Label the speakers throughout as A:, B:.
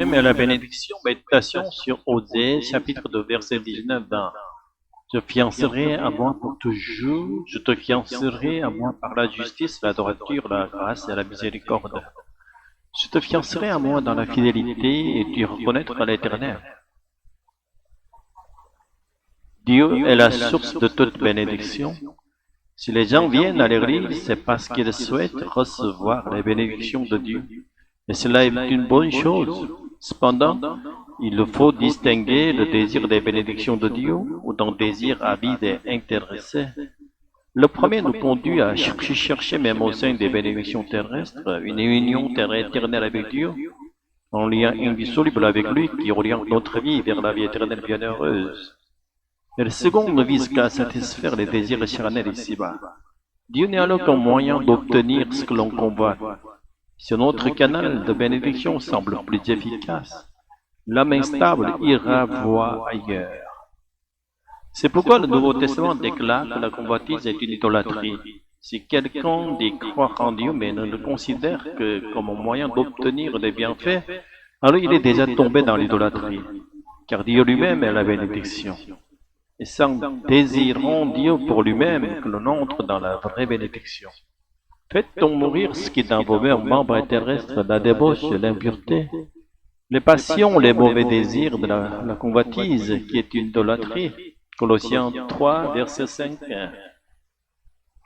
A: Mais la bénédiction, méditation sur Osée, chapitre 2, verset 19 dans Je fiancerai à moi pour toujours, je te fiancerai à moi par la justice, la droiture, la grâce et la miséricorde. Je te fiancerai à moi dans la fidélité et tu reconnaîtras l'Éternel. Dieu est la source de toute bénédiction. Si les gens viennent à l'église, c'est parce qu'ils souhaitent recevoir les bénédictions de Dieu. Et cela est une bonne chose. Cependant, il faut distinguer le désir des bénédictions de Dieu ou d'un désir avide et intéressé. Le premier nous conduit à chercher même au sein des bénédictions terrestres une union éternelle avec Dieu, un lien indissoluble avec lui qui oriente notre vie vers la vie éternelle bienheureuse. Et le second ne vise qu'à satisfaire les désirs charnels ici-bas. Dieu n'est alors qu'un moyen d'obtenir ce que l'on convoite. Si notre canal de bénédiction semble plus efficace, l'âme instable ira voir ailleurs. C'est pourquoi le Nouveau Testament déclare que la convoitise est une idolâtrie. Si quelqu'un dit croire en Dieu mais ne le considère que comme un moyen d'obtenir des bienfaits, alors il est déjà tombé dans l'idolâtrie, car Dieu lui-même est la bénédiction. Et sans désirant Dieu pour lui-même que l'on entre dans la vraie bénédiction. Faites-on mourir ce qui dans vos membres terrestres, la débauche, l'impureté, les passions, les mauvais désirs de la convoitise, qui est une idolâtrie. Colossiens 3, verset 5.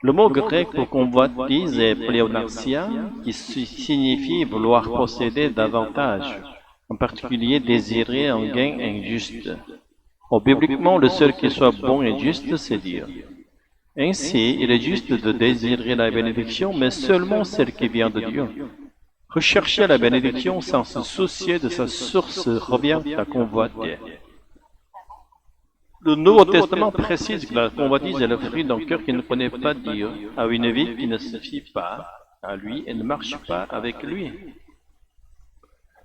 A: Le mot grec pour convoitise est pléonarchia, qui signifie vouloir posséder davantage, en particulier désirer un gain injuste. Bibliquement, le seul qui soit bon et juste, c'est Dieu. Ainsi, il est juste de désirer la bénédiction, mais seulement celle qui vient de Dieu. Rechercher la bénédiction sans se soucier de sa source revient à convoiter. Le Nouveau Testament précise que la convoitise est le fruit d'un cœur qui ne connaît pas Dieu, a une vie qui ne se fie pas à lui et ne marche pas avec lui.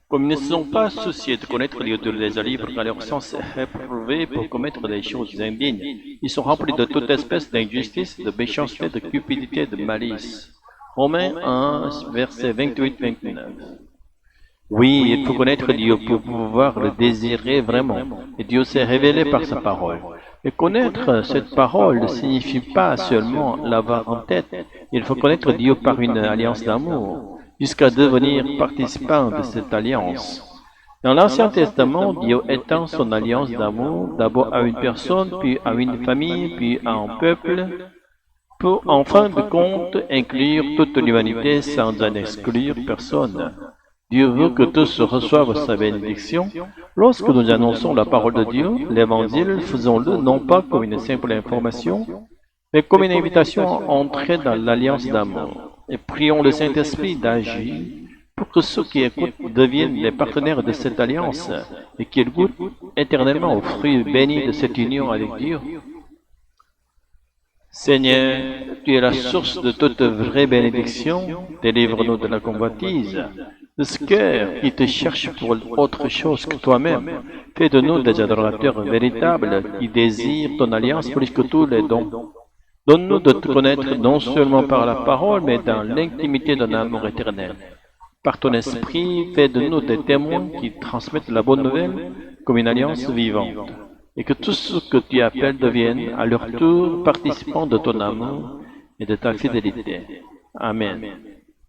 A: Comme ils ne sont pas souciés de connaître Dieu de les livres car leur sens est éprouvé pour commettre des choses indignes, ils sont remplis de toute espèce d'injustice, de méchanceté, de cupidité, de malice. Romains 1, versets 28-29. Oui, il faut connaître Dieu pour pouvoir le désirer vraiment. Et Dieu s'est révélé par sa parole. Et connaître cette parole ne signifie pas seulement l'avoir en tête. Il faut connaître Dieu par une alliance d'amour, jusqu'à devenir participant de cette alliance. Dans l'Ancien Testament, Dieu étend son alliance d'amour d'abord à une personne, puis à une famille, puis à un peuple, pour en fin de compte inclure toute l'humanité sans en exclure personne. Dieu veut que tous reçoivent sa bénédiction. Lorsque nous annonçons la parole de Dieu, l'Évangile, faisons-le non pas comme une simple information, mais comme une invitation à entrer dans l'alliance d'amour. Et prions le Saint-Esprit d'agir pour que ceux qui écoutent deviennent les partenaires de cette alliance et qu'ils goûtent éternellement aux fruits bénis de cette union avec Dieu. Seigneur, tu es la source de toute vraie bénédiction, délivre-nous de la convoitise, de ce cœur qui te cherche pour autre chose que toi-même. Fais de nous des adorateurs véritables qui désirent ton alliance plus que tous les dons. Donne-nous de te connaître non seulement par la parole, mais dans l'intimité d'un amour éternel. Par ton esprit, fais de nous des témoins qui transmettent la bonne nouvelle comme une alliance vivante. Et que tous ceux que tu appelles deviennent à leur tour participants de ton amour et de ta fidélité. Amen.